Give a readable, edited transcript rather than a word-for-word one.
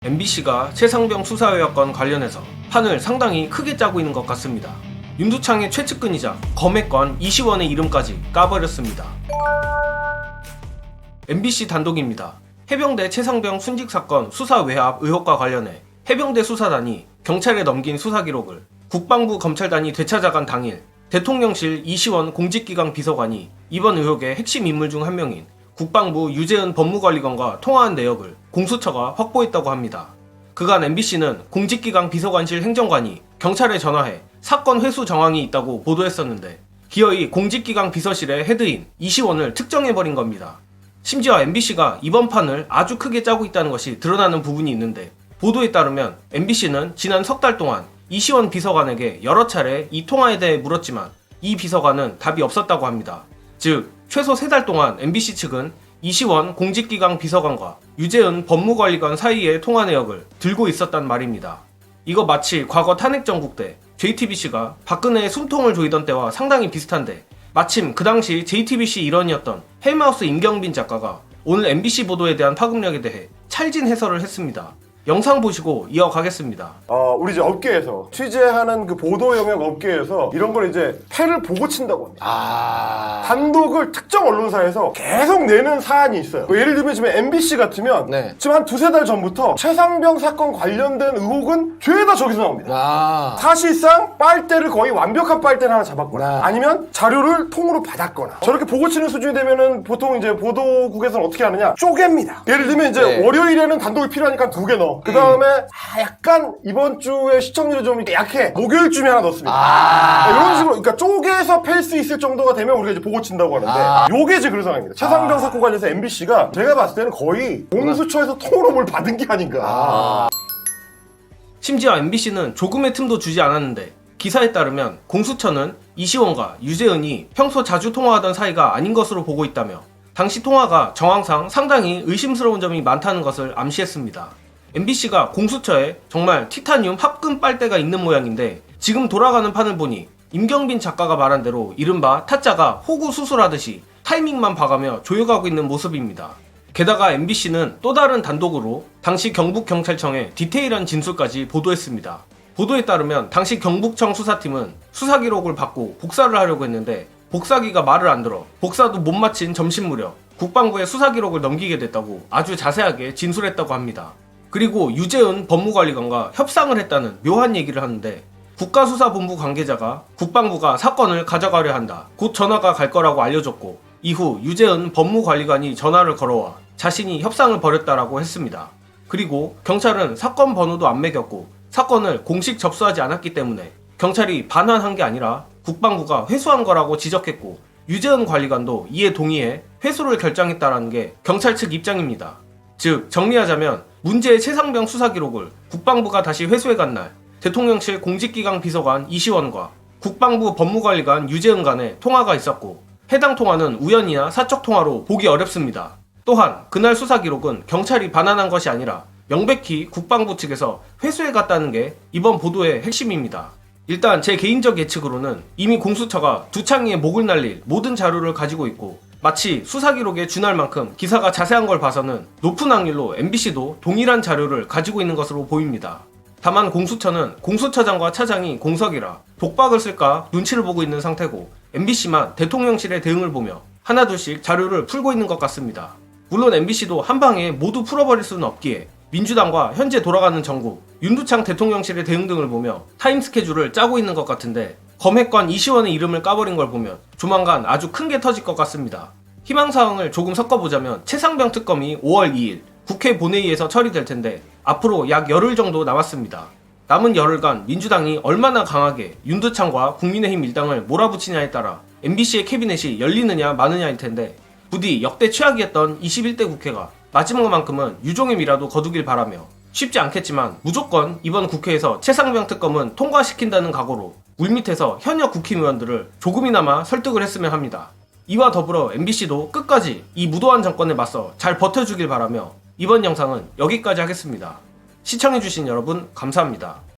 MBC가 최상병 수사 의혹건 관련해서 판을 상당히 크게 짜고 있는 것 같습니다. 윤두창의 최측근이자 검핵관 이시원의 이름까지 까버렸습니다. MBC 단독입니다. 해병대 최상병 순직 사건 수사 외압 의혹과 관련해 해병대 수사단이 경찰에 넘긴 수사 기록을 국방부 검찰단이 되찾아간 당일 대통령실 이시원 공직기강 비서관이 이번 의혹의 핵심 인물 중 한 명인 국방부 유재은 법무관리관과 통화한 내역을 공수처가 확보했다고 합니다. 그간 MBC는 공직기강 비서관실 행정관이 경찰에 전화해 사건 회수 정황이 있다고 보도했었는데 기어이 공직기강 비서실의 헤드인 이시원을 특정해버린 겁니다. 심지어 MBC가 이번 판을 아주 크게 짜고 있다는 것이 드러나는 부분이 있는데 보도에 따르면 MBC는 지난 석 달 동안 이시원 비서관에게 여러 차례 이 통화에 대해 물었지만 이 비서관은 답이 없었다고 합니다. 즉 최소 3달 동안 MBC 측은 이시원 공직기강 비서관과 유재은 법무관리관 사이의 통화 내역을 들고 있었단 말입니다. 이거 마치 과거 탄핵정국 때 JTBC가 박근혜의 숨통을 조이던 때와 상당히 비슷한데 마침 그 당시 JTBC 일원이었던 헬마우스 임경빈 작가가 오늘 MBC 보도에 대한 파급력에 대해 찰진 해설을 했습니다. 영상 보시고 이어가겠습니다. 우리 이제 업계에서 취재하는 그 보도 영역 업계에서 이런 걸 이제 패를 보고 친다고 합니다. 단독을 특정 언론사에서 계속 내는 사안이 있어요. 뭐 예를 들면 지금 MBC 같으면 지금 한 2-3달 전부터 최상병 사건 관련된 의혹은 죄다 저기서 나옵니다. 사실상 빨대를 거의 완벽한 빨대를 하나 잡았거나 아니면 자료를 통으로 받았거나 저렇게 보고 치는 수준이 되면은 보통 이제 보도국에서는 어떻게 하느냐 쪼갭니다. 예를 들면 이제 월요일에는 단독이 필요하니까 2개 넣어. 그 다음에 약간 이번 주에 시청률이 좀 약해. 목요일쯤에 하나 넣습니다. 이런 식으로 그러니까 쪼개서 팰 수 있을 정도가 되면 우리가 이제 보고 친다고 하는데 요게 이제 그런 상황입니다. 최상병 사건 관련해서 MBC가 제가 봤을 때는 거의 공수처에서 통으로 뭘 받은 게 아닌가. 심지어 MBC는 조금의 틈도 주지 않았는데 기사에 따르면 공수처는 이시원과 유재은이 평소 자주 통화하던 사이가 아닌 것으로 보고 있다며 당시 통화가 정황상 상당히 의심스러운 점이 많다는 것을 암시했습니다. MBC가 공수처에 정말 티타늄 합금 빨대가 있는 모양인데 지금 돌아가는 판을 보니 임경빈 작가가 말한 대로 이른바 타짜가 호구 수술하듯이 타이밍만 봐가며 조여가고 있는 모습입니다. 게다가 MBC는 또 다른 단독으로 당시 경북경찰청의 디테일한 진술까지 보도했습니다. 보도에 따르면 당시 경북청 수사팀은 수사 기록을 받고 복사를 하려고 했는데 복사기가 말을 안 들어 복사도 못 마친 점심 무렵 국방부에 수사 기록을 넘기게 됐다고 아주 자세하게 진술했다고 합니다. 그리고 유재은 법무관리관과 협상을 했다는 묘한 얘기를 하는데 국가수사본부 관계자가 국방부가 사건을 가져가려 한다. 곧 전화가 갈 거라고 알려줬고 이후 유재은 법무관리관이 전화를 걸어와 자신이 협상을 벌였다라고 했습니다. 그리고 경찰은 사건 번호도 안 매겼고 사건을 공식 접수하지 않았기 때문에 경찰이 반환한 게 아니라 국방부가 회수한 거라고 지적했고 유재은 관리관도 이에 동의해 회수를 결정했다라는 게 경찰 측 입장입니다. 즉 정리하자면 문제의 최상병 수사 기록을 국방부가 다시 회수해간 날 대통령실 공직기강 비서관 이시원과 국방부 법무관리관 유재은 간에 통화가 있었고 해당 통화는 우연이나 사적 통화로 보기 어렵습니다. 또한 그날 수사 기록은 경찰이 반환한 것이 아니라 명백히 국방부 측에서 회수해갔다는 게 이번 보도의 핵심입니다. 일단 제 개인적 예측으로는 이미 공수처가 두창이의 목을 날릴 모든 자료를 가지고 있고 마치 수사 기록에 준할 만큼 기사가 자세한 걸 봐서는 높은 확률로 MBC도 동일한 자료를 가지고 있는 것으로 보입니다. 다만 공수처는 공수처장과 차장이 공석이라 독박을 쓸까 눈치를 보고 있는 상태고 MBC만 대통령실의 대응을 보며 하나둘씩 자료를 풀고 있는 것 같습니다. 물론 MBC도 한 방에 모두 풀어버릴 수는 없기에 민주당과 현재 돌아가는 정국, 윤두창 대통령실의 대응 등을 보며 타임 스케줄을 짜고 있는 것 같은데 검핵관 이시원의 이름을 까버린 걸 보면 조만간 아주 큰 게 터질 것 같습니다. 희망사항을 조금 섞어보자면 최상병 특검이 5월 2일 국회 본회의에서 처리될 텐데 앞으로 약 열흘 정도 남았습니다. 남은 열흘간 민주당이 얼마나 강하게 윤두창과 국민의힘 일당을 몰아붙이냐에 따라 MBC의 캐비넷이 열리느냐 마느냐일 텐데 부디 역대 최악이었던 21대 국회가 마지막만큼은 유종임이라도 거두길 바라며 쉽지 않겠지만 무조건 이번 국회에서 최상병 특검은 통과시킨다는 각오로 물밑에서 현역 국회의원들을 조금이나마 설득을 했으면 합니다. 이와 더불어 MBC도 끝까지 이 무도한 정권에 맞서 잘 버텨주길 바라며 이번 영상은 여기까지 하겠습니다. 시청해주신 여러분 감사합니다.